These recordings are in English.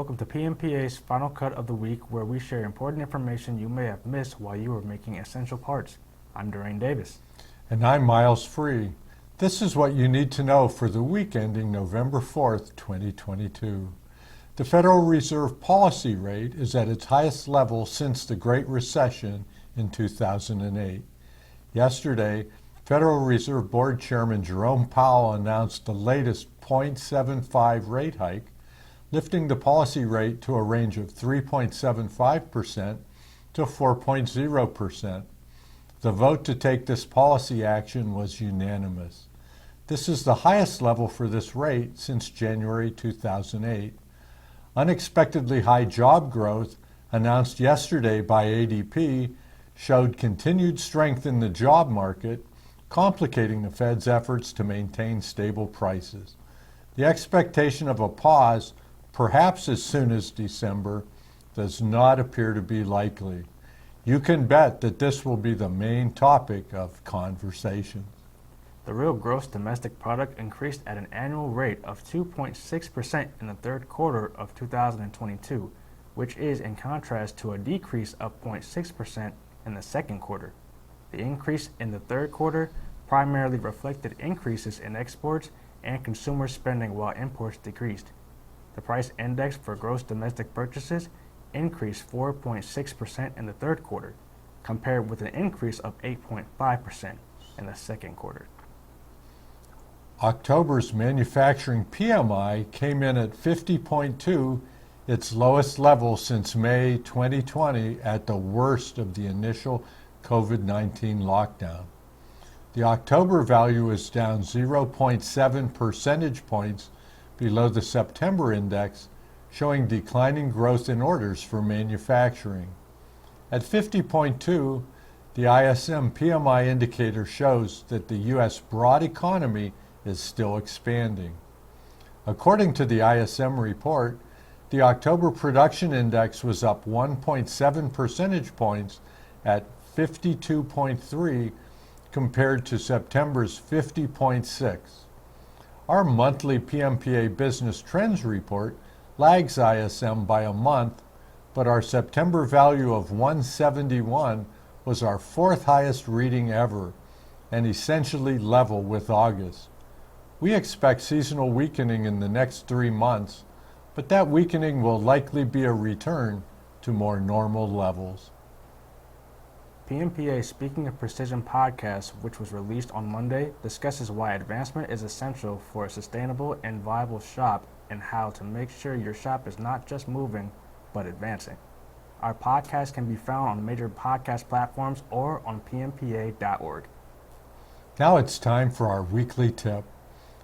Welcome to PMPA's Final Cut of the Week, where we share important information you may have missed while you were making essential parts. I'm Durain Davis. And I'm Miles Free. This is what you need to know for the week ending November 4th, 2022. The Federal Reserve policy rate is at its highest level since the Great Recession in 2008. Yesterday, Federal Reserve Board Chairman Jerome Powell announced the latest 0.75 rate hike, lifting the policy rate to a range of 3.75% to 4.0%. The vote to take this policy action was unanimous. This is the highest level for this rate since January 2008. Unexpectedly high job growth, announced yesterday by ADP, showed continued strength in the job market, complicating the Fed's efforts to maintain stable prices. The expectation of a pause, perhaps as soon as December, does not appear to be likely. You can bet that this will be the main topic of conversation. The real gross domestic product increased at an annual rate of 2.6% in the third quarter of 2022, which is in contrast to a decrease of 0.6% in the second quarter. The increase in the third quarter primarily reflected increases in exports and consumer spending while imports decreased. The price index for gross domestic purchases increased 4.6% in the third quarter, compared with an increase of 8.5% in the second quarter. October's manufacturing PMI came in at 50.2, its lowest level since May 2020 at the worst of the initial COVID-19 lockdown. The October value is down 0.7 percentage points below the September index, showing declining growth in orders for manufacturing. At 50.2, the ISM PMI indicator shows that the U.S. broad economy is still expanding. According to the ISM report, the October production index was up 1.7 percentage points at 52.3 compared to September's 50.6. Our monthly PMPA business trends report lags ISM by a month, but our September value of 171 was our fourth highest reading ever and essentially level with August. We expect seasonal weakening in the next 3 months, but that weakening will likely be a return to more normal levels. PMPA Speaking of Precision podcast, which was released on Monday, discusses why advancement is essential for a sustainable and viable shop and how to make sure your shop is not just moving, but advancing. Our podcast can be found on major podcast platforms or on pmpa.org. Now it's time for our weekly tip.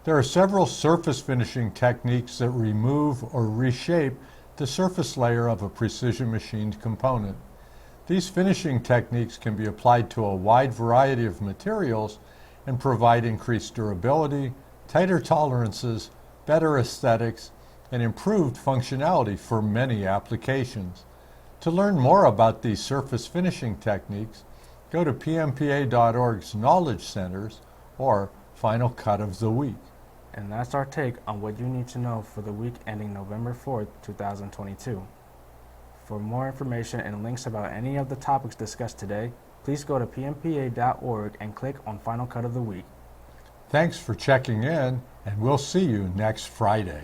There are several surface finishing techniques that remove or reshape the surface layer of a precision machined component. These finishing techniques can be applied to a wide variety of materials and provide increased durability, tighter tolerances, better aesthetics, and improved functionality for many applications. To learn more about these surface finishing techniques, go to pmpa.org's Knowledge Centers or Final Cut of the Week. And that's our take on what you need to know for the week ending November 4th, 2022. For more information and links about any of the topics discussed today, please go to pmpa.org and click on Final Cut of the Week. Thanks for checking in, and we'll see you next Friday.